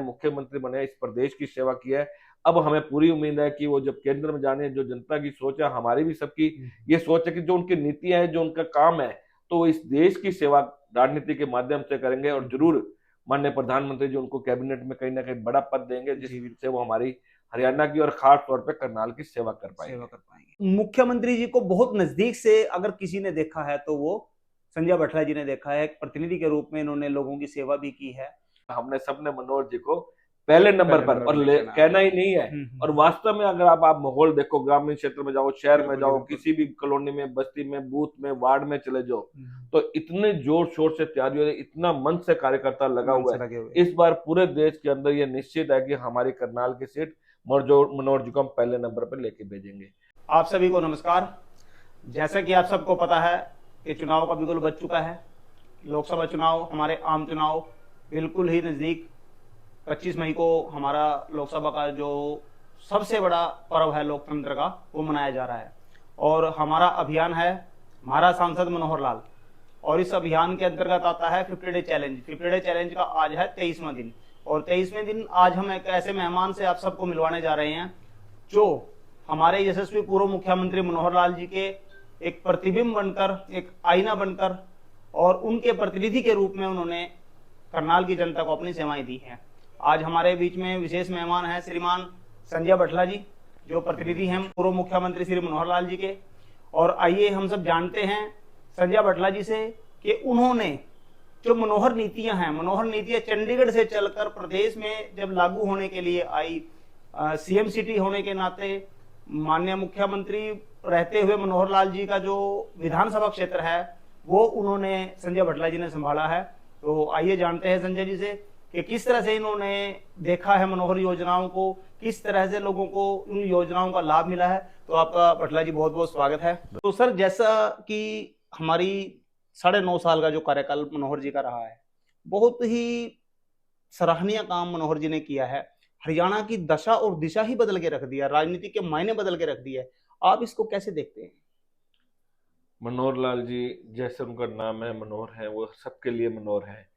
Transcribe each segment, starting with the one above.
मुख्यमंत्री बने, इस प्रदेश की सेवा की है। अब हमें पूरी उम्मीद है कि वो जब केंद्र में जाने, जो जनता की सोच है, हमारी भी सबकी ये सोच है कि जो उनकी नीतियां हैं, जो उनका काम है, तो वो इस देश की सेवा राजनीति के माध्यम से करेंगे। और जरूर माननीय प्रधानमंत्री जी उनको कैबिनेट में कहीं ना कहीं बड़ा पद देंगे, जिससे वो हमारी हरियाणा की और खास तौर पर करनाल की सेवा कर पाएंगे। मुख्यमंत्री जी को बहुत नजदीक से अगर किसी ने देखा है तो वो संजय बटला जी ने देखा है। एक प्रतिनिधि के रूप में इन्होंने लोगों की सेवा भी की है। हमने सबने मनोहर जी को पहले नंबर पर और कहना ही नहीं है। और वास्तव में अगर आप माहौल देखो, ग्रामीण क्षेत्र में जाओ, शहर में जाओ, किसी भी कॉलोनी में, बस्ती में, बूथ में, वार्ड में चले जाओ, तो इतने जोर शोर से तैयारी हो रही है, इतना मन से कार्यकर्ता लगा हुआ है। इस बार पूरे देश के अंदर ये निश्चित है कि हमारी करनाल की सीट मनोहर जी को हम पहले नंबर पर लेके भेजेंगे। आप सभी को नमस्कार। जैसा कि आप सबको पता है कि चुनाव का बिल्कुल बच चुका है। लोकसभा चुनाव, हमारे आम चुनाव बिल्कुल ही नजदीक। 25 मई को हमारा लोकसभा का जो सबसे बड़ा पर्व है लोकतंत्र का, वो मनाया जा रहा है। और हमारा अभियान है हमारा सांसद मनोहर लाल। और इस अभियान के अंतर्गत आता है 50 डे चैलेंज। 50 डे चैलेंज का आज है 23वां दिन। और 23वें दिन आज हम एक ऐसे मेहमान से आप सबको मिलवाने जा रहे हैं जो हमारे यशस्वी पूर्व मुख्यमंत्री मनोहर लाल जी के एक प्रतिबिंब बनकर, एक आईना बनकर और उनके प्रतिनिधि के रूप में उन्होंने करनाल की जनता को अपनी सेवाएं दी हैं। आज हमारे बीच में विशेष मेहमान हैं श्रीमान संजय बटला जी, जो प्रतिनिधि हैं पूर्व मुख्यमंत्री श्री मनोहर लाल जी के। और आइए हम सब जानते हैं संजय बटला जी से कि उन्होंने जो मनोहर नीतियां हैं, मनोहर नीतियां चंडीगढ़ से चलकर प्रदेश में जब लागू होने के लिए आई, सीएम सिटी होने के नाते माननीय मुख्यमंत्री रहते हुए मनोहर लाल जी का जो विधानसभा क्षेत्र है वो उन्होंने संजय बटला जी ने संभाला है। तो आइए जानते हैं संजय जी से कि किस तरह से इन्होंने देखा है मनोहर योजनाओं को, किस तरह से लोगों को इन योजनाओं का लाभ मिला है। तो आपका बटला जी बहुत बहुत स्वागत है। तो सर, जैसा कि हमारी 9.5 साल का जो कार्यकाल मनोहर जी का रहा है, बहुत ही सराहनीय काम मनोहर जी ने किया है। हरियाणा की दशा और दिशा ही बदल के रख दिया, राजनीति के मायने बदल के रख दिया। आप इसको कैसे देखते हैं? मनोहर लाल जी, जैसे उनका नाम है मनोहर है, वो सबके लिए मनोहर है।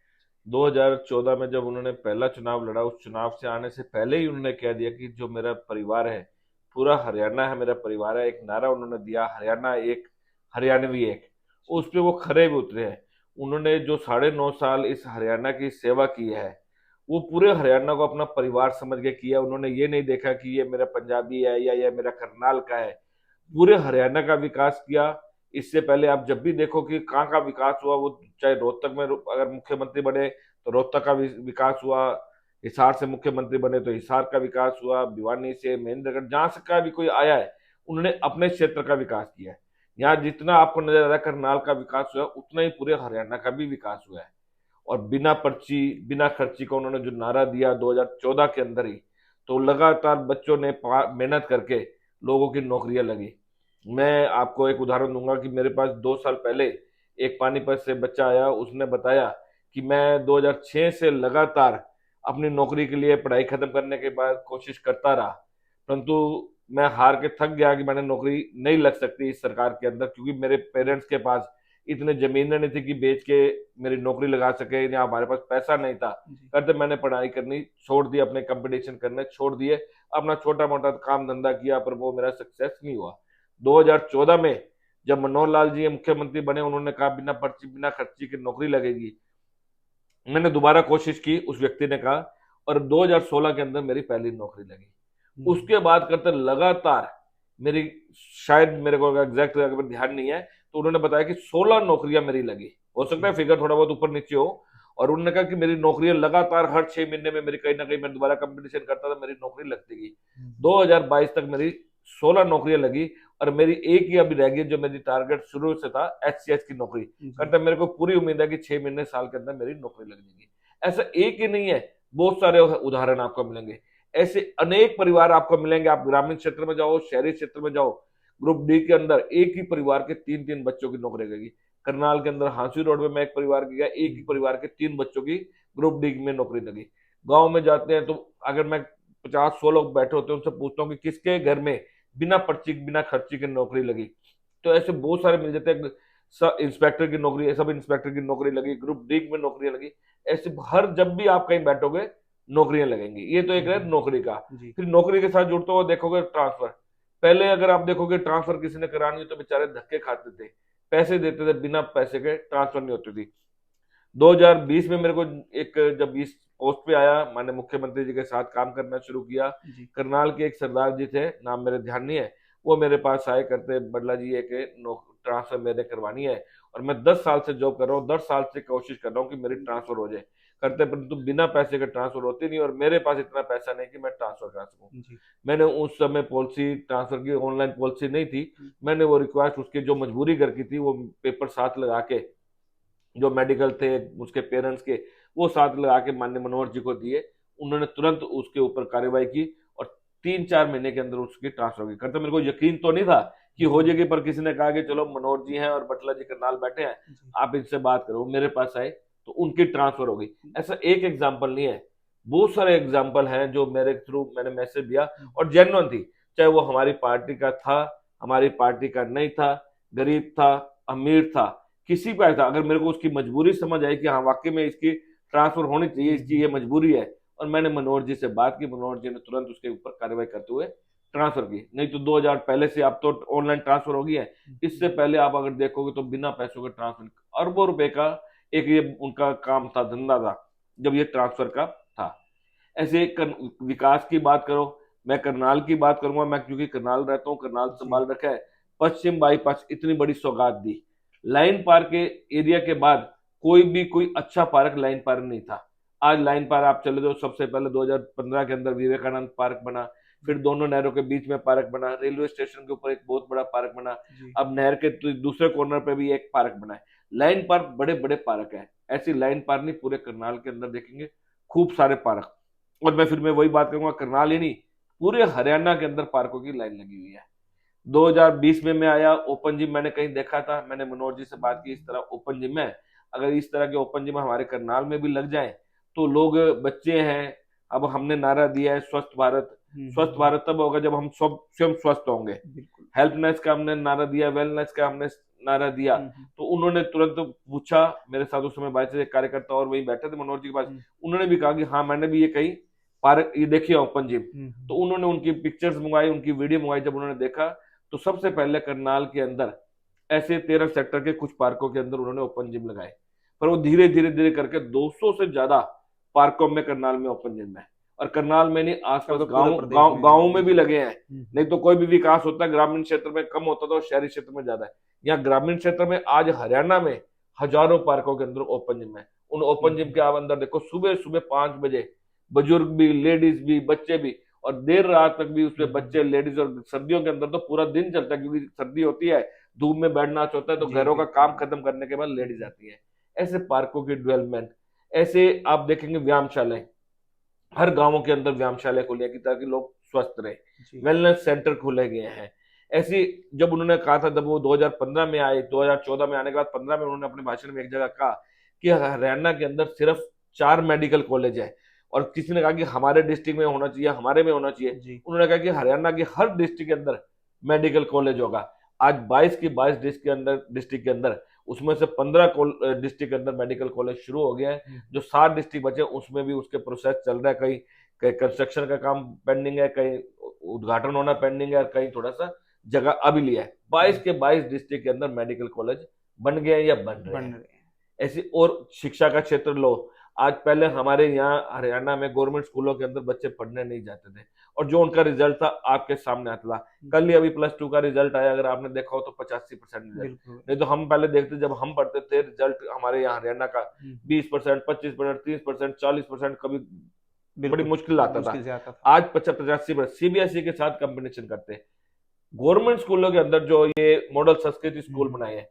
2014 में जब उन्होंने पहला चुनाव लड़ा, उस चुनाव से आने से पहले ही उन्होंने कह दिया कि जो मेरा परिवार है, पूरा हरियाणा है मेरा परिवार है। एक नारा उन्होंने दिया, हरियाणा एक, हरियाणवी एक। उस पे वो खरे भी उतरे हैं। उन्होंने जो 9.5 साल इस हरियाणा की सेवा की है, वो पूरे हरियाणा को अपना परिवार समझ के किया। उन्होंने ये नहीं देखा कि ये मेरा पंजाबी है या ये मेरा करनाल का है। पूरे हरियाणा का विकास किया। इससे पहले आप जब भी देखो कि कहाँ का विकास हुआ, वो चाहे रोहतक में अगर मुख्यमंत्री बने तो रोहतक का विकास हुआ, हिसार से मुख्यमंत्री बने तो हिसार का विकास हुआ, भिवानी से, महेंद्रगढ़, जहां से का भी कोई आया है, उन्होंने अपने क्षेत्र का विकास किया है। यहाँ जितना आपको नजर आ रहा है करनाल का विकास हुआ है, उतना ही पूरे हरियाणा का भी विकास हुआ है। और बिना पर्ची बिना खर्ची का उन्होंने जो नारा दिया 2014 के अंदर ही, तो लगातार बच्चों ने मेहनत करके लोगों की नौकरियां लगी। मैं आपको एक उदाहरण दूंगा कि मेरे पास 2 साल पहले एक पानीपत से बच्चा आया, उसने बताया कि मैं 2006 से लगातार अपनी नौकरी के लिए पढ़ाई खत्म करने के बाद कोशिश करता रहा, परंतु मैं हार के थक गया कि मैंने नौकरी नहीं लग सकती इस सरकार के अंदर, क्योंकि मेरे पेरेंट्स के पास इतने जमीनें नहीं थी कि बेच के मेरी नौकरी लगा सके, या हमारे पास पैसा नहीं था। करते मैंने पढ़ाई करनी छोड़ दी, अपने कंपटीशन करने छोड़ दिए, अपना छोटा मोटा काम धंधा किया, पर वो मेरा सक्सेस नहीं हुआ। 2014 में जब मनोहर लाल जी मुख्यमंत्री बने, उन्होंने कहा बिना पर्ची बिना खर्ची की नौकरी लगेगी। मैंने दोबारा कोशिश की, उस व्यक्ति ने कहा, और 2016 के अंदर मेरी पहली नौकरी लगी। उसके बाद करते लगातार मेरी, शायद मेरे को एग्जैक्ट अगर ध्यान नहीं है, तो उन्होंने बताया कि 16 नौकरियां मेरी लगी। हो सकता है फिगर थोड़ा बहुत ऊपर नीचे हो। और उन्होंने कहा कि मेरी नौकरियां लगातार हर 6 महीने में मेरी कहीं ना कहीं, मैं दोबारा कंपटीशन करता था, मेरी नौकरी लगती गई। 2022 तक मेरी 16 नौकरियां लगी। और मेरी एक ही अभी रह गई जो मेरी टारगेट शुरू से था, एचसीएच की नौकरी करते। मेरे को पूरी उम्मीद है कि 6 महीने साल के अंदर मेरी नौकरी लग जाएगी। ऐसा एक ही नहीं है, बहुत सारे उदाहरण आपको मिलेंगे। ऐसे अनेक परिवार आपको मिलेंगे। आप ग्रामीण क्षेत्र में जाओ, शहरी क्षेत्र में जाओ, ग्रुप डी के अंदर एक ही परिवार के 3-3 बच्चों की नौकरी लगेगी। करनाल के अंदर हांसी रोड में मैं एक परिवार की गया, एक ही परिवार के 3 बच्चों की ग्रुप डी में नौकरी लगी। गांव में जाते हैं तो अगर मैं 50-100 लोग बैठे होते हैं, उनसे पूछता हूँ कि किसके घर में बिना पर्ची बिना खर्ची की नौकरी लगी, तो ऐसे बहुत सारे मिल जाते हैं। सब इंस्पेक्टर की नौकरी, सब इंस्पेक्टर की नौकरी लगी, ग्रुप डी में नौकरी लगी। ऐसे हर, जब भी आप कहीं बैठोगे नौकरियां लगेंगी। ये तो एक है नौकरी का। जी फिर नौकरी के साथ जुड़ते हुए देखोगे ट्रांसफर। पहले अगर आप देखोगे ट्रांसफर किसी ने करानी हो तो बेचारे धक्के खाते थे, पैसे देते थे, बिना पैसे के ट्रांसफर नहीं होती थी। 2020 में मेरे को एक जब इस पोस्ट पे आया, मैंने मुख्यमंत्री जी के साथ काम करना शुरू किया। जी करनाल के एक सरदार जी थे, नाम मेरे ध्यान नहीं है, वो मेरे पास आए करते, बडला जी एक ट्रांसफर मेरे करवानी है, और मैं 10 साल से जॉब कर रहा हूँ, 10 साल से कोशिश कर रहा हूँ कि मेरी ट्रांसफर हो जाए। करते परंतु बिना पैसे के ट्रांसफर होती नहीं, और मेरे पास इतना पैसा नहीं कि मैं ट्रांसफर करा सकूं। जी मैंने उस समय पॉलिसी ट्रांसफर की ऑनलाइन पॉलिसी नहीं थी, मैंने वो रिक्वेस्ट उसकी जो मजबूरी घर की थी वो पेपर साथ लगा के, जो मेडिकल थे उसके पेरेंट्स के, वो साथ लगा के माननीय मनोहर जी को दिए। उन्होंने तुरंत उसके ऊपर कार्रवाई की और 3-4 महीने के अंदर उसकी ट्रांसफर की। करते मेरे को यकीन तो नहीं था कि हो जाएगी, पर किसी ने कहा कि चलो मनोहर जी हैं और बटला जी करनाल बैठे हैं, जी आप इनसे बात करो, मेरे पास आए तो उनकी ट्रांसफर हो गई। ऐसा एक एग्जाम्पल नहीं है, बहुत सारे एग्जाम्पल हैं जो मेरे थ्रू मैंने मैसेज दिया और जेन्युइन थी, चाहे वो हमारी पार्टी का था, हमारी पार्टी का नहीं था, गरीब था, अमीर था, किसी पे था, अगर मेरे को उसकी मजबूरी समझ आई कि हाँ वाकई में इसकी ट्रांसफर होनी चाहिए, इसकी ये मजबूरी है, और मैंने मनोहर जी से बात की, मनोहर जी ने तुरंत उसके ऊपर कार्रवाई करते हुए ट्रांसफर की। नहीं तो 2000 पहले से अब तो ऑनलाइन ट्रांसफर हो गई है, इससे पहले आप अगर देखोगे तो बिना पैसों के ट्रांसफर, अरबों रुपए का एक ये उनका काम था, धंधा था, जब ये ट्रांसफर का था। ऐसे विकास की बात करो, मैं करनाल की बात करूंगा, मैं क्योंकि करनाल रहता हूँ, करनाल जी संभाल रखा है। पश्चिम बाईपास इतनी बड़ी सौगात दी, लाइन पार के एरिया के बाद कोई अच्छा पार्क लाइन पार नहीं था। आज लाइन पार आप चले जाओ, सबसे पहले 2015 के अंदर विवेकानंद पार्क बना, फिर दोनों नहरों के बीच में पार्क बना, रेलवे स्टेशन के ऊपर एक बहुत बड़ा पार्क बना, जी अब नहर के दूसरे कॉर्नर पे भी एक पार्क बना है। लाइन पार्क बड़े बड़े पार्क है, ऐसी लाइन पार्क नहीं, पूरे करनाल के अंदर देखेंगे खूब सारे पार्क। और मैं वही बात करूंगा, करनाल ही नहीं, पूरे हरियाणा के अंदर पार्कों की लाइन लगी हुई है। 2020 में मैं आया, ओपन जिम मैंने कहीं देखा था, मैंने मनोज जी से बात की, इस तरह ओपन जिम है, अगर इस तरह के ओपन जिम हमारे करनाल में भी लग जाए तो लोग, बच्चे हैं, अब हमने नारा दिया है स्वस्थ भारत। स्वस्थ भारत तब होगा जब हम सब स्वयं स्वस्थ होंगे। बिल्कुल हेल्पनेस का हमने नारा दिया, वेलनेस का हमने नारा दिया। तो उन्होंने तुरंत पूछा, मेरे साथ उस समय 22 कार्यकर्ता और वहीं बैठे थे मनोहर जी के पास, उन्होंने भी कहा कि हाँ मैंने भी ये कही पार्क ये देखिए ओपन जिम। तो उन्होंने उनकी पिक्चर्स मंगवाई, उनकी वीडियो मंगवाई, जब उन्होंने देखा तो सबसे पहले करनाल के अंदर ऐसे 13 सेक्टर के कुछ पार्कों के अंदर उन्होंने ओपन जिम लगाए, पर वो धीरे धीरे धीरे करके 200 से ज्यादा पार्कों में करनाल में ओपन जिम है। और करनाल में नहीं, अब आसपास तो पूरे गांव प्रदेश गांव में गांव जी में भी जी लगे हैं। नहीं तो कोई भी विकास होता है ग्रामीण क्षेत्र में कम होता था और शहरी क्षेत्र में ज्यादा है। यहाँ ग्रामीण क्षेत्र में आज हरियाणा में हजारों पार्कों के अंदर ओपन जिम है। उन ओपन जिम के आप अंदर देखो, सुबह सुबह 5 बजे बुजुर्ग भी, लेडीज भी, बच्चे भी, और देर रात तक भी उसमें बच्चे, लेडीज, और सर्दियों के अंदर तो पूरा दिन चलता है क्योंकि सर्दी होती है, धूप में बैठना होता है, तो जी घरों का बिल्कुल काम खत्म करने के बाद लेडीज आती है। ऐसे पार्कों की डेवलपमेंट, ऐसे आप देखेंगे व्यायामशालाएं, हर गांवों के अंदर व्यायामशाला खोले कि ताकि लोग स्वस्थ रहे, जी वेलनेस सेंटर खोले गए हैं। ऐसी, जब उन्होंने कहा था, जब वो 2015 में आए, 2014 में आने के बाद 15 में उन्होंने अपने भाषण में एक जगह कहा कि हरियाणा के अंदर सिर्फ 4 मेडिकल कॉलेज है, और किसी ने कहा कि हमारे डिस्ट्रिक्ट में होना चाहिए, हमारे में होना चाहिए। जी उन्होंने कहा कि हरियाणा की हर डिस्ट्रिक्ट के अंदर मेडिकल कॉलेज होगा। आज 22 की 22 डिस्ट्रिक्ट के अंदर उसमें से 15 डिस्ट्रिक्ट के अंदर मेडिकल कॉलेज शुरू हो गया है। जो 7 डिस्ट्रिक्ट बचे उसमें भी उसके प्रोसेस चल रहा है, कहीं कहीं कंस्ट्रक्शन का काम पेंडिंग है, कहीं उद्घाटन होना पेंडिंग है, और कहीं थोड़ा सा जगह अभी लिया है। 22 के 22 डिस्ट्रिक्ट के अंदर मेडिकल कॉलेज बन गए हैं या बन रहे बन हैं। रहे हैं ऐसी, और शिक्षा का क्षेत्र लो, आज पहले हमारे यहाँ हरियाणा में गवर्नमेंट स्कूलों के अंदर बच्चे पढ़ने नहीं जाते थे, और जो उनका रिजल्ट था आपके सामने आता था। कल ही अभी +2 का रिजल्ट आया, अगर आपने देखा हो तो 85% रिजल्ट। बिल्कुल नहीं तो हम पहले देखते, जब हम पढ़ते थे, रिजल्ट हमारे यहाँ हरियाणा का 20%, 25%, 30%, 40%, कभी बड़ी बिल्कुल मुश्किल आता था। मुश्किल से आता था आज 85% सीबीएसई के साथ कंपटीशन करते हैं। गवर्नमेंट स्कूलों के अंदर जो ये मॉडल संस्कृति स्कूल बनाए हैं,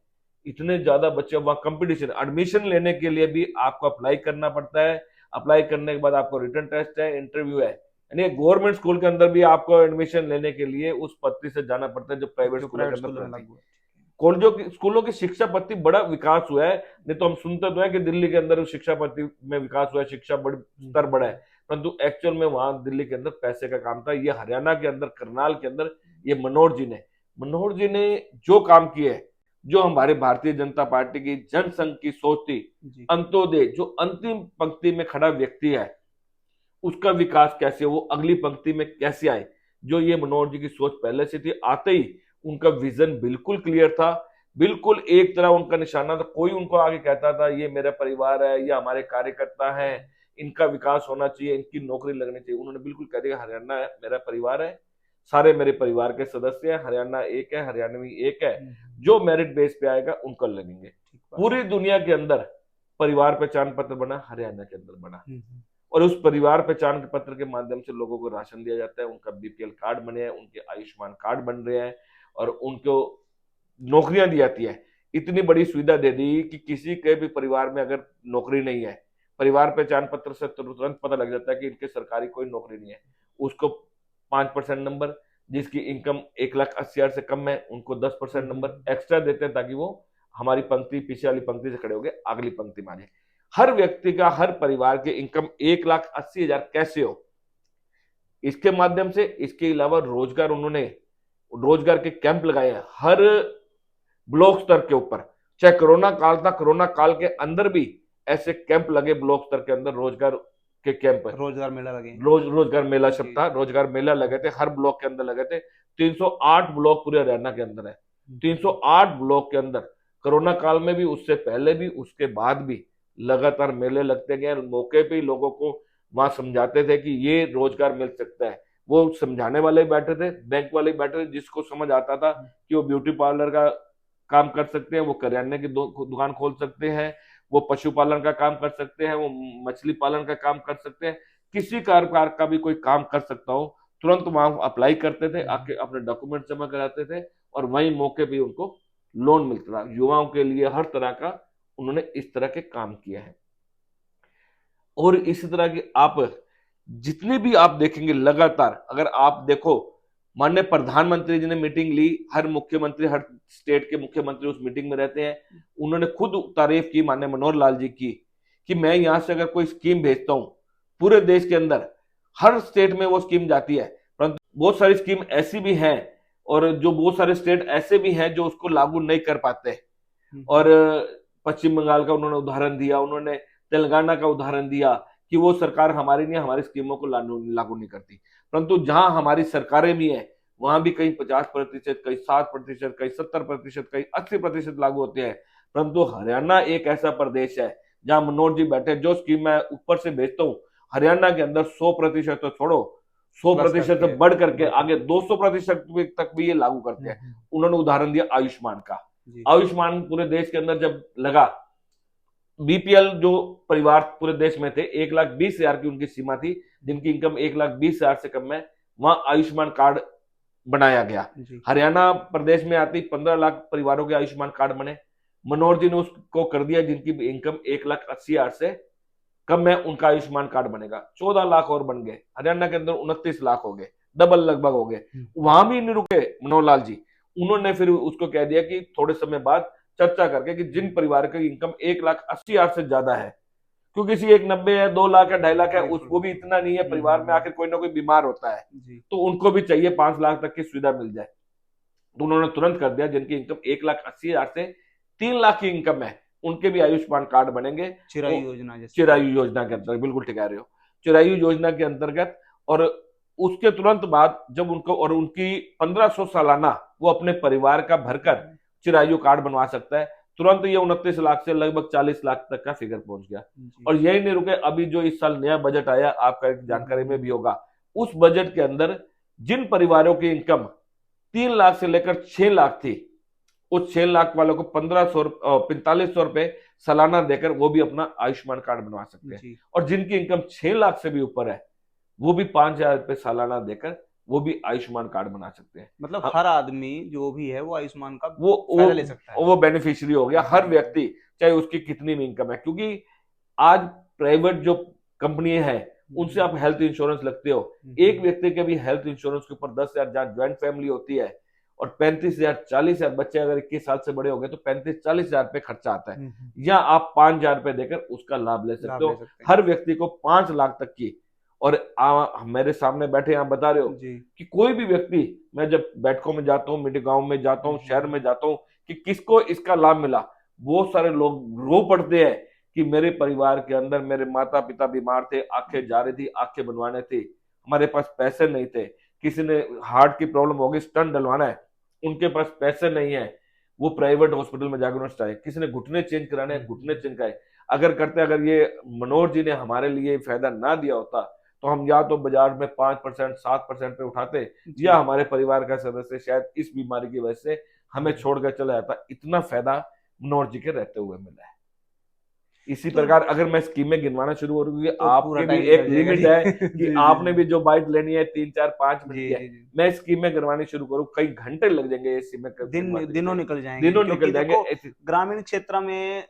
इतने ज्यादा बच्चे, वहां कंपटीशन, एडमिशन लेने के लिए भी आपको अप्लाई करना पड़ता है। अप्लाई करने के बाद आपको रिटर्न टेस्ट है, इंटरव्यू है, यानी गवर्नमेंट स्कूल के अंदर भी आपको एडमिशन लेने के लिए उस पद्धति से जाना पड़ता है जो प्राइवेट जो स्कूलों के प्राइवेट अंदर स्कूलों में पढ़ती है। लागू है कॉलेजों की, स्कूलों की शिक्षा पद्धति बड़ा विकास हुआ है। नहीं तो हम सुनते तो है कि दिल्ली के अंदर शिक्षा पद्धति में विकास हुआ है, शिक्षा बड़ी स्तर बढ़ा है, परंतु एक्चुअल में वहां दिल्ली के अंदर पैसे का काम था। ये हरियाणा के अंदर, करनाल के अंदर, ये मनोहर जी ने जो काम किए, जो हमारे भारतीय जनता पार्टी की जनसंघ की सोच थी, जी अंत्योदय, जो अंतिम पंक्ति में खड़ा व्यक्ति है, उसका विकास कैसे, वो अगली पंक्ति में कैसे आए। जो ये मनोहर जी की सोच पहले से थी, आते ही उनका विजन बिल्कुल क्लियर था, बिल्कुल एक तरह उनका निशाना था। कोई उनको आगे कहता था ये मेरा परिवार है, ये हमारे कार्यकर्ता है, इनका विकास होना चाहिए, इनकी नौकरी लगनी चाहिए, उन्होंने बिल्कुल कह दिया हरियाणा मेरा परिवार है, सारे मेरे परिवार के सदस्य हैं, हरियाणा एक है, हरियाणवी एक है, जो मेरिट बेस पे आएगा उनको लगेंगे। पूरी दुनिया के अंदर परिवार पहचान पत्र बना, हरियाणा के अंदर बना, और उस परिवार पहचान पत्र के माध्यम से लोगों को राशन दिया जाता है, उनका बीपीएल कार्ड बने हैं, उनके आयुष्मान कार्ड बन रहे हैं, और उनको नौकरियां दी जाती है। इतनी बड़ी सुविधा दे दी कि किसी के भी परिवार में अगर नौकरी नहीं है, परिवार पहचान पत्र से तुरंत पता लग जाता है कि इनके सरकारी कोई नौकरी नहीं है, उसको 5% नंबर, जिसकी इनकम 1,80,000 से कम है उनको 10% नंबर एक्स्ट्रा देते हैं, ताकि वो हमारी पंक्ति, पीछे वाली पंक्ति से खड़े हो गए अगली पंक्ति में आ जाए। हर व्यक्ति का, हर परिवार के इनकम 1,80,000 कैसे हो, इसके माध्यम से। इसके अलावा रोजगार, उन्होंने रोजगार के कैंप लगाए हैं हर ब्लॉक स्तर के ऊपर। चाहे कोरोना काल था, कोरोना काल के अंदर भी ऐसे कैंप लगे ब्लॉक स्तर के अंदर, रोजगार के कैंप, रोजगार मेला लगे, रोजगार मेला शब्द था, रोजगार मेला लगे थे, हर ब्लॉक के अंदर लगे थे। 308 ब्लॉक पूरे हरियाणा के अंदर है, 308 ब्लॉक के अंदर कोरोना काल में भी, उससे पहले भी, उसके बाद भी लगातार मेले लगते गए। मौके पे ही लोगों को वहां समझाते थे कि ये रोजगार मिल सकता है। वो समझाने वाले बैठे थे, बैंक वाले बैठे थे, जिसको समझ आता था कि वो ब्यूटी पार्लर का काम कर सकते हैं, वो करियाने की दुकान खोल सकते हैं, वो पशुपालन का काम कर सकते हैं, वो मछली पालन का काम कर सकते हैं, किसी प्रकार का भी कोई काम कर सकता हो, तुरंत वहां अप्लाई करते थे, आके अपने डॉक्यूमेंट जमा कराते थे, और वहीं मौके पे उनको लोन मिलता था। युवाओं के लिए हर तरह का उन्होंने इस तरह के काम किए हैं। और इसी तरह की आप जितनी भी आप देखेंगे लगातार, अगर आप देखो, माननीय प्रधानमंत्री जी ने मीटिंग ली, हर मुख्यमंत्री, हर स्टेट के मुख्यमंत्री उस मीटिंग में रहते हैं, उन्होंने खुद तारीफ की माननीय मनोहर लाल जी की, कि मैं यहां से अगर कोई स्कीम भेजता हूं पूरे देश के अंदर, हर स्टेट में वो स्कीम जाती है, परंतु बहुत सारी स्कीम ऐसी भी हैं, और जो बहुत सारे स्टेट ऐसे भी हैं जो उसको लागू नहीं कर पाते। और पश्चिम बंगाल का उन्होंने उदाहरण दिया, उन्होंने तेलंगाना का उदाहरण दिया कि वो सरकार हमारी नहीं, हमारी स्कीमों को लागू नहीं करती। परंतु जहां हमारी सरकारें भी हैं, वहां भी कहीं 50%, कहीं 60%, कहीं 70%, कहीं 80% लागू होते हैं। परंतु हरियाणा एक ऐसा प्रदेश है जहां मनोहर जी बैठे, जो स्कीम मैं ऊपर से भेजता हूँ, हरियाणा के अंदर 100% तो छोड़ो, 100% से बढ़ करके आगे 200% तक भी ये लागू करते हैं। उन्होंने उदाहरण दिया आयुष्मान का। आयुष्मान पूरे देश के अंदर जब लगा, बीपीएल जो परिवार पूरे देश में थे, 1,20,000 की उनकी सीमा थी, जिनकी इनकम 1,20,000 से कम है, वहां आयुष्मान कार्ड बनाया गया। हरियाणा प्रदेश में आती 15 लाख परिवारों के आयुष्मान कार्ड बने। मनोहर जी ने उसको कर दिया, जिनकी इनकम 1,80,000 से कम है, उनका आयुष्मान कार्ड बनेगा। 14 लाख और बन गए, हरियाणा के अंदर 29 लाख हो गए, डबल लगभग हो गए। वहां भी नहीं रुके मनोहर लाल जी, उन्होंने फिर उसको कह दिया कि थोड़े समय बाद चर्चा करके, कि जिन परिवार की इनकम 1,80,000 से ज्यादा है, क्योंकि किसी एक 90 है, 2 लाख है, 2.5 लाख है, उसको भी इतना नहीं है, परिवार में आखिर कोई ना कोई बीमार होता है, तो उनको भी चाहिए 5 लाख तक की सुविधा मिल जाए। तो उन्होंने तुरंत कर दिया, जिनकी इनकम 1,80,000 से 3 लाख की इनकम है, उनके भी आयुष्मान कार्ड बनेंगे। चिरायु योजना, चिरायु योजना के अंतर्गत, बिल्कुल ठीक कह रहे हो, चिरायु योजना के अंतर्गत। और उसके तुरंत बाद जब उनको, और उनकी 1,500 सालाना वो अपने परिवार का भरकर चिरायु कार्ड बनवा सकता है, तुरंत ये 29 लाख से लगभग 40 लाख तक का फिगर पहुंच गया। और यही नहीं रुके, अभी जो इस साल नया बजट आया, आपका एक जानकारी में भी होगा, उस बजट के अंदर जिन परिवारों की इनकम 3 लाख से लेकर 6 लाख थी, उस 6 लाख वालों को 4500 रुपए सालाना देकर वो भी अपना आयुष्मान कार्ड बनवा सकते हैं। और जिनकी इनकम 6 लाख से भी ऊपर है, वो भी 5,000 रुपए सालाना देकर वो भी आयुष्मान कार्ड बना सकते हैं। मतलब हर आदमी जो भी है वो आयुष्मान का फायदा ले सकता है, वो बेनिफिशियरी हो गया, हर व्यक्ति, चाहे उसकी कितनी भी इनकम है। क्योंकि आज प्राइवेट जो कंपनी है, उनसे आप हेल्थ इंश्योरेंस लगते हो, एक व्यक्ति के भी हेल्थ इंश्योरेंस के ऊपर 10,000, जहां ज्वाइंट फैमिली होती है, और 35,000, 40,000, बच्चे अगर 21 साल से बड़े हो गए तो 35-40,000 रुपए खर्चा आता है, या आप 5,000 रुपए देकर उसका लाभ ले सकते हो। हर व्यक्ति को 5 लाख तक की। और मेरे सामने बैठे आप बता रहे हो कि कोई भी व्यक्ति, मैं जब बैठकों में जाता हूँ, मीटिंग गांव में जाता हूँ, शहर में जाता हूँ, कि किसको इसका लाभ मिला, बहुत सारे लोग रो पड़ते हैं कि मेरे परिवार के अंदर मेरे माता पिता बीमार थे, आंखें जा रही थी, आंखें बनवाने थी, हमारे पास पैसे नहीं थे, किसी ने हार्ट की प्रॉब्लम होगी, स्टंट डलवाना है, उनके पास पैसे नहीं है, वो प्राइवेट हॉस्पिटल में जाकर उन्होंने चाहिए, किसी ने घुटने चेंज कराने हैं, घुटने चेंज कराए। अगर करते, अगर ये मनोहर जी ने हमारे लिए फायदा ना दिया होता, तो हम या तो बाजार में 5% 7% पे उठाते, या हमारे परिवार का सदस्य शायद इस बीमारी की वजह से हमें छोड़कर चला जाता। इतना फायदा मनोहर जी के रहते हुए मिला है। इसी तो प्रकार अगर मैं स्कीमें गिनवाना शुरू करूँ, क्योंकि तो पूरा आपके भी टाइम एक निकल जाएगा लिमिट जी। है जी कि जी आपने जी भी जो बाइट लेनी है 3 4 5 मिनट जी की है, जी जी। मैं स्कीमें गिनवानी शुरू करूँ, कई घंटे लग जाएंगे ये स्कीमें गिनवाते दिनों हुए, निकल जाएंगे, दिनों क्योंकि निकल जाएंगे देखो ग्रामीण क्षेत्र में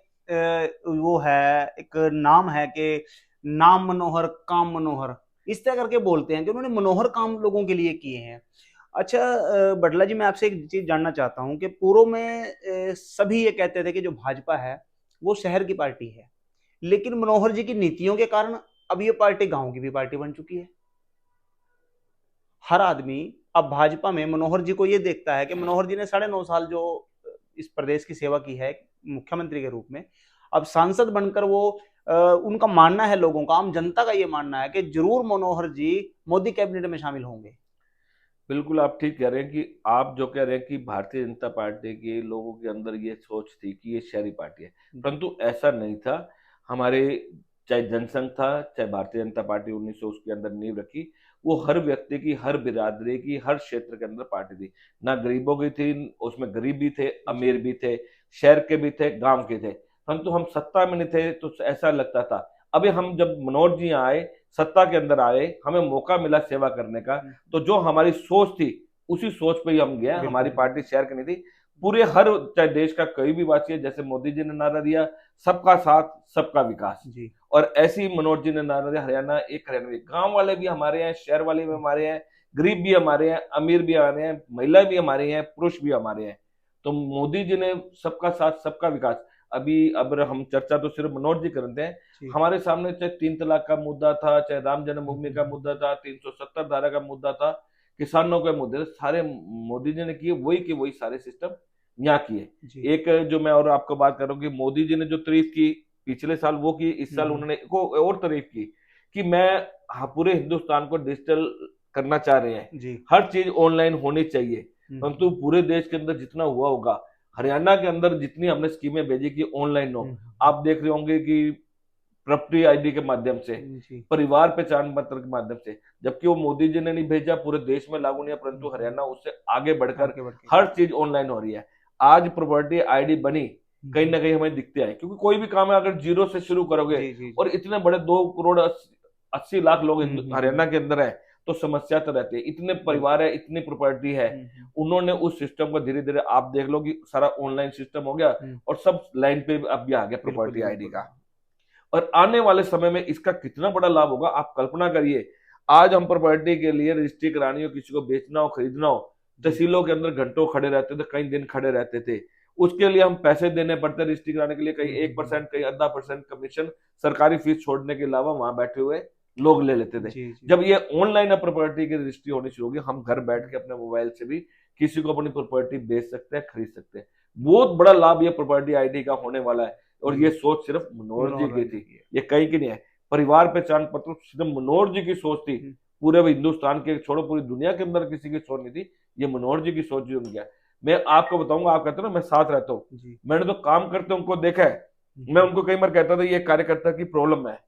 वो है एक नाम है कि नाम मनोहर काम मनोहर, इस तरह करके बोलते हैं कि उन्होंने मनोहर काम लोगों के लिए किए हैं। अच्छा, बटला जी, मैं आपसे एक चीज जानना चाहता हूँ कि पूर्व में सभी ये कहते थे कि जो भाजपा है वो शहर की पार्टी है, लेकिन मनोहर जी की नीतियों के कारण अब ये पार्टी गांव की भी पार्टी बन चुकी है। हर आदमी अब भाजपा में मनोहर जी को ये देखता है कि मनोहर जी ने 9.5 साल जो इस प्रदेश की सेवा की है मुख्यमंत्री के रूप में, अब सांसद बनकर वो उनका मानना है, लोगों का, आम जनता का ये मानना है कि जरूर मनोहर जी मोदी कैबिनेट में शामिल होंगे। बिल्कुल आप ठीक कह रहे हैं कि आप जो कह रहे हैं कि भारतीय जनता पार्टी के लोगों के अंदर ये सोच थी कि ये शहरी पार्टी है, परंतु ऐसा नहीं था। हमारे चाहे जनसंघ था, चाहे भारतीय जनता पार्टी 1900 उसके अंदर नींव रखी, वो हर व्यक्ति की, हर बिरादरी की, हर क्षेत्र के अंदर पार्टी थी। ना गरीबों की थी, उसमें गरीब भी थे, अमीर भी थे, शहर के भी थे, गांव के थे, परंतु हम सत्ता में नहीं थे तो ऐसा लगता था। अभी हम जब मनोहर जी आए, सत्ता के अंदर आए, हमें मौका मिला सेवा करने का, तो जो हमारी सोच थी उसी सोच पे ही हम गए। हमारी बिल्कुल। पार्टी शहर की नहीं थी, पूरे हर, चाहे देश का कोई भी वासी है, जैसे मोदी जी ने नारा दिया सबका साथ सबका विकास, जी और ऐसे ही मनोहर जी ने नारा दिया हरियाणा एक, हरियाणा एक। गांव वाले भी हमारे हैं, शहर वाले भी हमारे हैं, गरीब भी हमारे हैं, अमीर भी हमारे हैं, महिला भी हमारी हैं, पुरुष भी हमारे हैं। तो मोदी जी ने सबका साथ सबका विकास। अभी अब हम चर्चा तो सिर्फ मनोहर जी करते हैं, जी। हमारे सामने चाहे 3 तलाक का मुद्दा था, चाहे राम जन्मभूमि का मुद्दा था, 370 धारा का मुद्दा था, किसानों के मुद्दे, सारे मोदी जी ने किए, वही के वही सारे सिस्टम यहाँ किए। जी। एक जो मैं और आपको बात कर रहा हूँ कि मोदी जी ने जो तारीफ की पिछले साल वो की, इस साल उन्होंने को और तारीफ की कि मैं, हाँ, पूरे हिंदुस्तान को डिजिटल करना चाह रहे हैं, जी। हर चीज ऑनलाइन होनी चाहिए। परंतु पूरे देश के अंदर जितना हुआ होगा, हरियाणा के अंदर जितनी हमने स्कीमें भेजी कि ऑनलाइन हो, आप देख रहे होंगे कि प्रॉपर्टी आईडी के माध्यम से, जी। परिवार पहचान पत्र के माध्यम से, जबकि वो मोदी जी ने नहीं भेजा, पूरे देश में लागू नहीं है, परंतु हरियाणा उससे आगे बढ़कर आगे बढ़ के हर चीज ऑनलाइन हो रही है। आज प्रॉपर्टी आईडी बनी, कहीं ना कहीं हमें दिखते हैं, क्योंकि कोई भी काम है अगर जीरो से शुरू करोगे, जी जी और जी। इतने बड़े 2 करोड़ 80 लाख लोग हरियाणा के अंदर है, तो समस्या तो रहती है। इतने परिवार है, इतनी प्रॉपर्टी है, उन्होंने उस सिस्टम को धीरे धीरे, आप देख लो कि सारा ऑनलाइन सिस्टम हो गया, और सब लाइन पे अब भी आ गया बिल्कुल प्रॉपर्टी आईडी बिल्कुल। का। और आने वाले समय में इसका कितना बड़ा लाभ होगा, आप कल्पना करिए। आज हम प्रॉपर्टी के लिए रजिस्ट्री करानी हो, किसी को बेचना हो, खरीदना हो, तहसीलों के अंदर घंटों खड़े रहते थे, कई दिन खड़े रहते थे, उसके लिए हम पैसे देने पड़ते रजिस्ट्री कराने के लिए, कहीं 1%, कहीं आधा परसेंट कमीशन, सरकारी फीस छोड़ने के अलावा वहां बैठे हुए लोग ले लेते थे। जी जी। जब ये ऑनलाइन प्रॉपर्टी की रजिस्ट्री होनी शुरू होगी, हम घर बैठ के अपने मोबाइल से भी किसी को अपनी प्रॉपर्टी बेच सकते हैं, खरीद सकते हैं। बहुत बड़ा लाभ ये प्रॉपर्टी आईडी का होने वाला है। और ये सोच सिर्फ मनोहर जी की थी, ये कहीं की नहीं है। परिवार पहचान पत्र सिर्फ मनोहर जी की सोच थी, पूरे हिंदुस्तान के छोड़ो, पूरी दुनिया के अंदर किसी की सोच नहीं थी, ये मनोहर जी की सोच जी उनकी है। मैं आपको बताऊंगा, आप कहते हो ना मैं साथ रहता हूँ, मैंने तो काम करते उनको देखा है। मैं उनको कई बार कहता था ये कार्यकर्ता की प्रॉब्लम है,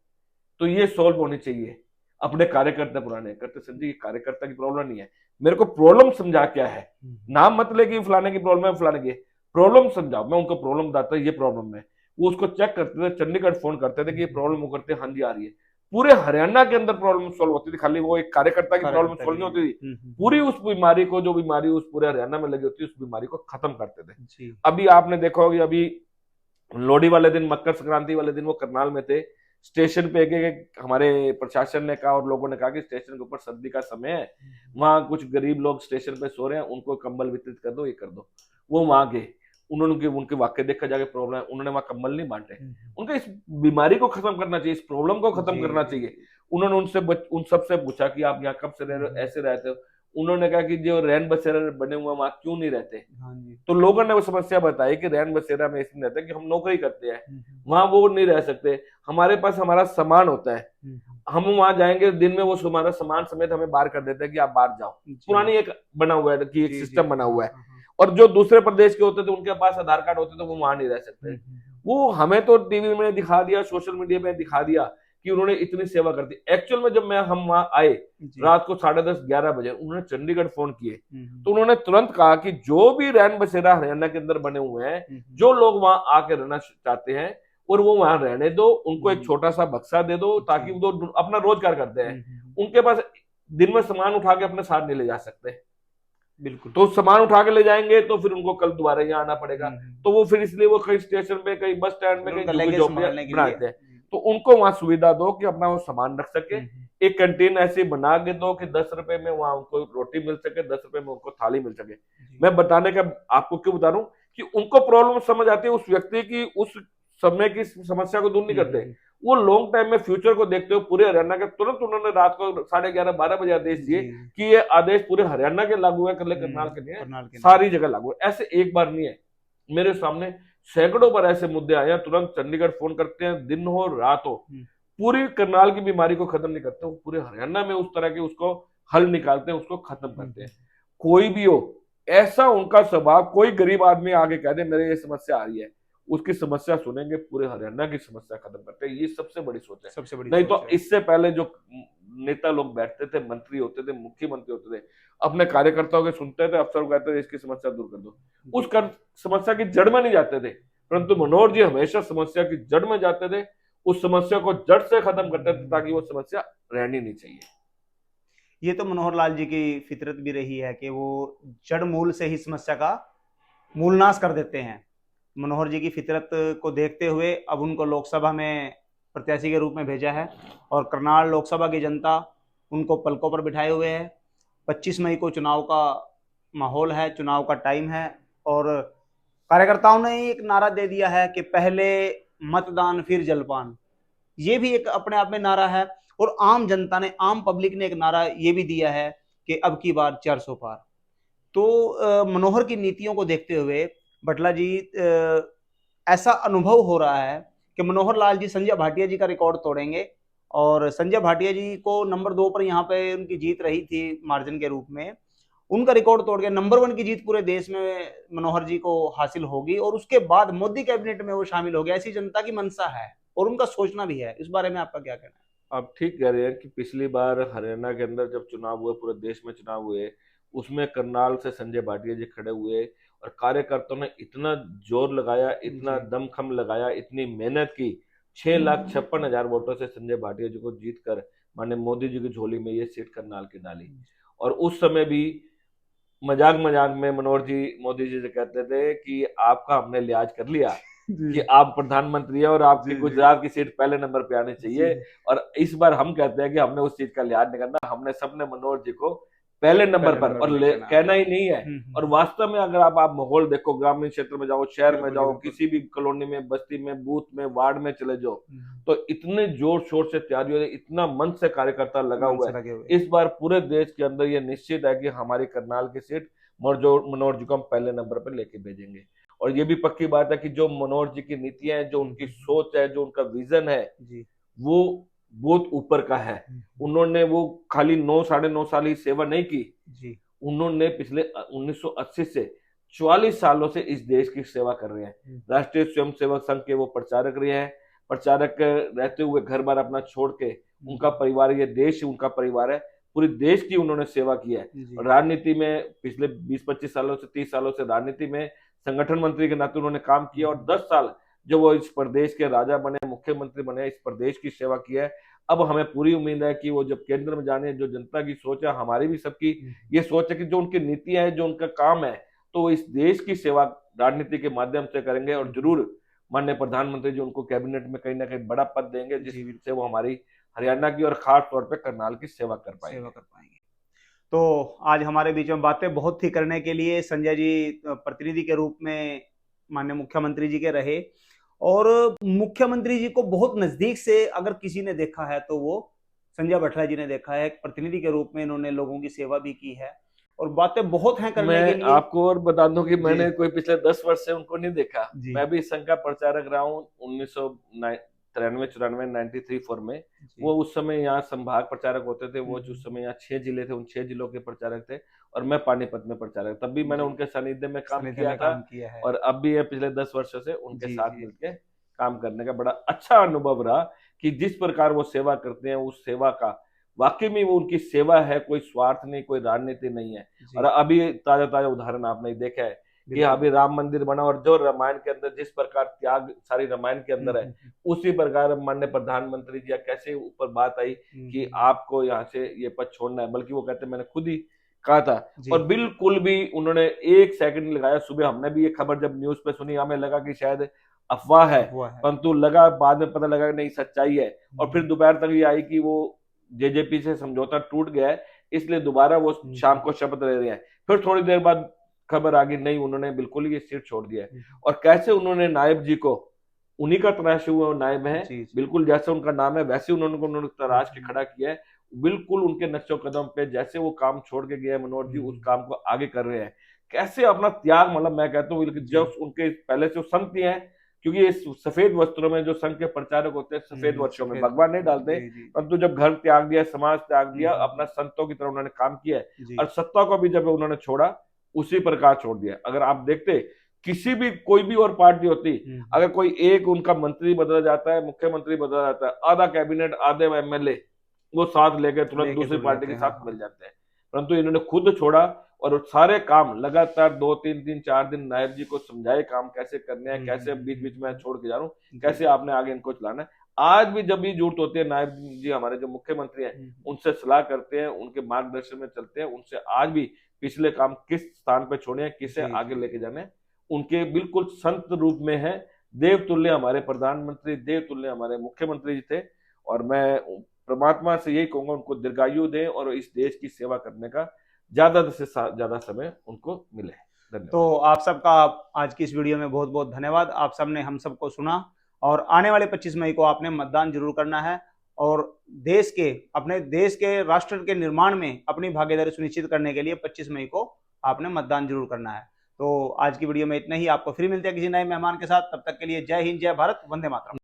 तो ये सॉल्व होनी चाहिए। अपने कार्यकर्ता पुराने करते, संजय ये कार्यकर्ता की प्रॉब्लम नहीं है, मेरे को प्रॉब्लम समझा क्या है, नाम मत ले कि फलाने की प्रॉब्लम है, फलाने की प्रॉब्लम समझाओ। मैं उनको प्रॉब्लम बताता, ये प्रॉब्लम है, वो उसको चेक करते थे, चंडीगढ़ फोन करते थे कि ये प्रॉब्लम वो करते, हाँ जी आ रही है। पूरे हरियाणा के अंदर प्रॉब्लम सॉल्व होती थी, खाली वो एक कार्यकर्ता की प्रॉब्लम सॉल्व नहीं होती थी, पूरी उस बीमारी को, जो बीमारी उस पूरे हरियाणा में लगी होती, उस बीमारी को खत्म करते थे। अभी आपने देखा होगा, अभी लोहड़ी वाले दिन, मकर संक्रांति वाले दिन वो करनाल में थे, स्टेशन पे एक हमारे प्रशासन ने कहा और लोगों ने कहा कि स्टेशन के ऊपर सर्दी का समय है, वहां कुछ गरीब लोग स्टेशन पे सो रहे हैं, उनको कंबल वितरित कर दो, ये कर दो। वो वहां गए, उन्होंने उनके वाक्य देखा जाके प्रॉब्लम है, उन्होंने वहां कंबल नहीं बांटे। उनका इस बीमारी को खत्म करना चाहिए, इस प्रॉब्लम को खत्म करना चाहिए। उन्होंने उन सबसे पूछा कि आप यहाँ कब से रह रहे हो, ऐसे रहते हो। उन्होंने कहा कि जो रैन बसेरा बने हुए वहां क्यों नहीं रहते। हाँ जी। तो लोगों ने वो समस्या बताई कि रैन बसेरा में इसलिए रहते हैं कि हम नौकरी करते हैं, हम्म, वहां वो नहीं रह सकते, हमारे पास हमारा सामान होता है, हम्म, हम वहां जाएंगे दिन में वो हमारा सामान समेत हमें बाहर कर देते हैं कि आप बाहर जाओ। जी पुरानी एक बना हुआ है कि एक जी जी सिस्टम जी, बना हाँ हुआ है। हाँ हाँ। और जो दूसरे प्रदेश के होते थे उनके पास आधार कार्ड होते थे वो वहां नहीं रह सकते। हम्म, वो हमें तो टीवी में दिखा दिया, सोशल मीडिया में दिखा दिया कि उन्होंने इतनी सेवा कर दी। एक्चुअल में जब मैं हम वहां आए जी। रात को 10:30-11 बजे, उन्होंने चंडीगढ़ फोन किए, हम्म, तो उन्होंने तुरंत कहा कि जो भी रैन बसेरा हरियाणा के अंदर बने हुए हैं, जो लोग वहां आके रहना चाहते हैं और वो वहां रहने दो, उनको एक छोटा सा बक्सा दे दो ताकि जी। वो अपना रोजगार करते हैं। हम्म, उनके पास दिन में सामान उठा के अपने साथ नहीं ले जा सकते, बिल्कुल। तो सामान उठा के ले जाएंगे तो फिर उनको कल दोबारा यहाँ आना पड़ेगा। तो वो फिर इसलिए वो कहीं स्टेशन पे, कहीं बस स्टैंड में, फिर कहीं उनका झुग्गी लैंग्वेज झोपड़ियां संभालने के बना लिए। देते हैं। तो उनको वहां सुविधा दो कि अपना वो सामान रख सके। हम्म, एक कैंटीन ऐसी बना के दो कि 10 रुपए में वहां उनको रोटी मिल सके, 10 रुपए में उनको थाली मिल सके। जी मैं बताने का आपको क्यों बता रहा हूँ कि उनको प्रॉब्लम समझ आती है उस व्यक्ति की, उस समय की समस्या को दूर नहीं करते। वो लॉन्ग टाइम में फ्यूचर को देखते हुए पूरे हरियाणा के, तुरंत उन्होंने रात को 11:30-12 बजे आदेश दिए जी। कि ये आदेश पूरे हरियाणा के लागू है, कल करनाल के नहीं है, करनाल के सारी जगह लागू है। ऐसे एक बार नहीं है, मेरे सामने सैकड़ों बार ऐसे मुद्दे आए हैं। तुरंत चंडीगढ़ फोन करते हैं, दिन हो रात हो, पूरी करनाल की बीमारी को खत्म नहीं करते, वो पूरे हरियाणा में उस तरह के उसको हल निकालते हैं, उसको खत्म करते हैं। कोई भी हो, ऐसा उनका स्वभाव। कोई गरीब आदमी आगे कह दे मेरे ये समस्या आ रही है, उसकी समस्या सुनेंगे, पूरे हरियाणा की समस्या खत्म करते हैं। ये सबसे बड़ी सोच है। सबसे बड़ी नहीं सोच तो है। इससे पहले जो नेता लोग बैठते थे, मंत्री होते थे, मुख्यमंत्री होते थे, अपने कार्यकर्ताओं के सुनते थे, अफसर को कहते थे इसकी समस्या दूर कर दो, उस समस्या की जड़ में नहीं जाते थे। परंतु मनोहर जी हमेशा समस्या की जड़ में जाते थे, उस समस्या को जड़ से खत्म करते थे ताकि वो समस्या रहनी नहीं चाहिए। ये तो मनोहर लाल जी की फितरत भी रही है कि वो जड़ मूल से ही समस्या का मूलनाश कर देते हैं। मनोहर जी की फितरत को देखते हुए अब उनको लोकसभा में प्रत्याशी के रूप में भेजा है और करनाल लोकसभा की जनता उनको पलकों पर बिठाए हुए है। 25 मई को चुनाव का माहौल है, चुनाव का टाइम है और कार्यकर्ताओं ने एक नारा दे दिया है कि पहले मतदान फिर जलपान। ये भी एक अपने आप में नारा है और आम जनता ने, आम पब्लिक ने एक नारा ये भी दिया है कि अब की बार 400 पार। तो मनोहर की नीतियों को देखते हुए बटला जी, ऐसा अनुभव हो रहा है कि मनोहर लाल जी संजय भाटिया जी का रिकॉर्ड तोड़ेंगे और संजय भाटिया जी को नंबर 2 पर यहाँ पे उनकी जीत रही थी मार्जिन के रूप में, उनका रिकॉर्ड तोड़ के नंबर 1 की जीत पूरे देश में मनोहर जी को हासिल होगी और उसके बाद मोदी कैबिनेट में वो शामिल हो गया। ऐसी जनता की मंशा है और उनका सोचना भी है। इस बारे में आपका क्या कहना है? आप ठीक कह रहे हैं कि पिछली बार हरियाणा के अंदर जब चुनाव हुए, पूरे देश में चुनाव हुए, उसमें करनाल से संजय भाटिया जी खड़े हुए और कार्यकर्ताओं ने इतना जोर लगाया, इतना जी दमखम लगाया, इतनी मेहनत की, 6,56,000 वोटों से संजय भाटिया जी को जीत कर माननीय मोदी जी की झोली में ये सीट करनाल की डाली। और उस समय भी मजाक मजाक में मनोहर जी मोदी जी से कहते थे कि आपका हमने लिहाज कर लिया कि जी आप प्रधानमंत्री हैं और आपकी जी जी गुजरात की सीट पहले नंबर पे आनी जी। चाहिए। और इस बार हम कहते हैं कि हमने उस चीज का लिहाज नहीं करना, हमने सबने मनोहर जी को पहले नंबर पहले पर, नंबर और पे लेके आना कहना ही नहीं है। है। और वास्तव में अगर आप माहौल देखो, ग्रामीण क्षेत्र में जाओ, शहर में बिल्कुल जी जाओ, बिल्कुल। किसी भी कॉलोनी में, बस्ती में, बूथ में, वार्ड में चले जाओ, तो इतने जोर शोर से तैयारी हो रही है, इतना मन से कार्यकर्ता लगा मन हुआ से है। लगे हुए। इस बार पूरे देश के अंदर ये निश्चित है कि हमारी करनाल की सीट मनोहर जी को हम पहले नंबर पर लेके भेजेंगे। और ये भी पक्की बात है कि जो मनोहर जी की नीतियां हैं, जो उनकी सोच है, जो उनका विजन है, जी वो बहुत ऊपर का है। उन्होंने वो खाली 9 साढ़े 9 साल ही सेवा नहीं की, जी उन्होंने पिछले 1980 से 44 सालों से इस देश की सेवा कर रहे हैं। राष्ट्रीय स्वयंसेवक संघ के वो प्रचारक रहे हैं। प्रचारक रहते हुए घर बार अपना छोड़ के, उनका परिवार, ये देश उनका परिवार है, पूरी देश की उन्होंने सेवा की है। और राजनीति में पिछले 20-25 सालों से, 30 सालों से राजनीति में संगठन मंत्री के नाते उन्होंने काम किया और 10 साल जो वो इस प्रदेश के राजा बने, मुख्यमंत्री बने, इस प्रदेश की सेवा की है। अब हमें पूरी उम्मीद है कि वो जब केंद्र में जाने, जो जनता की सोच है, हमारी भी सबकी ये सोच है कि जो उनकी नीतियां हैं, जो उनका काम है, तो वो इस देश की सेवा राजनीति के माध्यम से करेंगे। और जरूर माननीय प्रधानमंत्री जी उनको कैबिनेट में कहीं ना कहीं बड़ा पद देंगे, जिससे वो हमारी हरियाणा की और खास तौर पर करनाल की सेवा कर पाएंगे। तो आज हमारे बीच में बातें बहुत थी करने के लिए। संजय जी प्रतिनिधि के रूप में माननीय मुख्यमंत्री जी के रहे और मुख्यमंत्री जी को बहुत नजदीक से अगर किसी ने देखा है तो वो संजय बटला जी ने देखा है। एक प्रतिनिधि के रूप में इन्होंने लोगों की सेवा भी की है और बातें बहुत हैं करने के मैं लिए। आपको और बता दूं कि जी मैंने कोई पिछले 10 वर्ष से उनको नहीं देखा। जी मैं भी संघ का प्रचारक रहा हूँ 1993 94 93 4 में। जी। वो उस समय यहाँ संभाग प्रचारक होते थे, वो हम्म, उस समय यहाँ 6 जिले थे, उन 6 जिलों के प्रचारक थे। और मैं पानीपत में प्रचारक, तब भी मैंने जी। उनके सानिध्य में काम सानिध्य किया में था। काम किया है। और अब भी है, पिछले 10 वर्षों से उनके जी साथ जी मिलके काम करने का बड़ा अच्छा अनुभव रहा कि जिस प्रकार वो सेवा करते हैं, उस सेवा का वाकई में वो उनकी सेवा है, कोई स्वार्थ नहीं, कोई राजनीति नहीं है। और जी। अभी ताजा ताजा उदाहरण आपने देखा है कि बिल्कुल। अभी राम मंदिर बना, और जो रामायण के अंदर जिस प्रकार त्याग सारी रामायण के अंदर है, हम्म। उसी प्रकार माननीय प्रधानमंत्री जी या कैसे ऊपर बात आई कि हम्म। आपको यहाँ से ये पद छोड़ना है, बल्कि वो कहते मैंने खुद ही कहा था। जी। और बिल्कुल भी उन्होंने एक सेकंड नहीं लगाया। सुबह हमने भी ये खबर जब न्यूज पे सुनी, हमें लगा कि शायद अफवाह है, अफवाह है। परंतु लगा बाद में पता लगा कि नहीं, सच्चाई है। और फिर हम्म, दोपहर तक ये आई कि वो जेजेपी से समझौता टूट गया है, इसलिए दोबारा वो शाम हम्म, को शपथ ले रहे हैं। फिर थोड़ी देर बाद खबर आ गई, नहीं उन्होंने बिल्कुल ही सीट छोड़ दिया है। हम्म। और कैसे उन्होंने नायब जी को, उन्हीं का तराशे हुए वो नायब है, जी जी। बिल्कुल जैसे उनका नाम है वैसे उन्होंने तराश के हम्म, खड़ा किया है। बिल्कुल उनके नक्शो कदम पे जैसे वो काम छोड़ के गए मनोहर जी, उस हम्म। काम को आगे कर रहे हैं। कैसे अपना त्याग, मतलब मैं कहता हूँ कि जी। जब उनके पहले से वो संत ही हैं, क्योंकि इस सफेद वस्त्रों में जो संघ के प्रचारक होते हैं, सफेद वस्त्रों में सफेद। भगवान नहीं डालते, जी जी जी। परंतु जब घर त्याग दिया, समाज त्याग दिया, अपना हम्म। संतों की तरह उन्होंने काम किया है। जी। और सत्ता को भी जब उन्होंने छोड़ा, उसी प्रकार छोड़ दिया। अगर आप देखते, किसी भी कोई भी और पार्टी होती, हम्म। अगर कोई एक उनका मंत्री बदला जाता है, मुख्यमंत्री बदला जाता है, आधा कैबिनेट, आधे एमएलए वो साथ लेके तुरंत लेके दूसरी जुड़ पार्टी जाते के हैं, हाँ साथ हाँ। मिल जाते हैं। परंतु इन्होंने खुद छोड़ा, और सारे काम लगातार 2 3 3 4 दिन नायब जी को समझाए काम कैसे करने हैं, कैसे बीच बीच में छोड़ के जा रहा हूँ, जी। कैसे आपने आगे इनको चलाना है। आज भी जब भी जरूरत होती है, नायब जी हमारे जो मुख्यमंत्री हैं, हम्म, उनसे सलाह करते हैं, उनके मार्गदर्शन में चलते हैं, उनसे आज भी पिछले काम किस स्थान पर छोड़े हैं, किसे जी आगे जी लेके जाने हैं, उनके बिल्कुल संत रूप में है। देवतुल्य हमारे प्रधानमंत्री, देवतुल्य हमारे मुख्यमंत्री जी थे। और मैं परमात्मा से यही कहूंगा, उनको दीर्घायु दें और इस देश की सेवा करने का ज्यादा से ज्यादा समय उनको मिले। तो धन्यवाद। आप सबका आज की इस वीडियो में बहुत बहुत धन्यवाद। आप सबने हम सबको सुना, और आने वाले 25 मई को आपने मतदान जरूर करना है, और देश के, अपने देश के, राष्ट्र के निर्माण में अपनी भागीदारी सुनिश्चित करने के लिए 25 मई को आपने मतदान जरूर करना है। तो आज की वीडियो में इतना ही। आपको फिर मिलते हैं किसी नए मेहमान के साथ। तब तक के लिए जय हिंद, जय भारत, वंदे मातरम।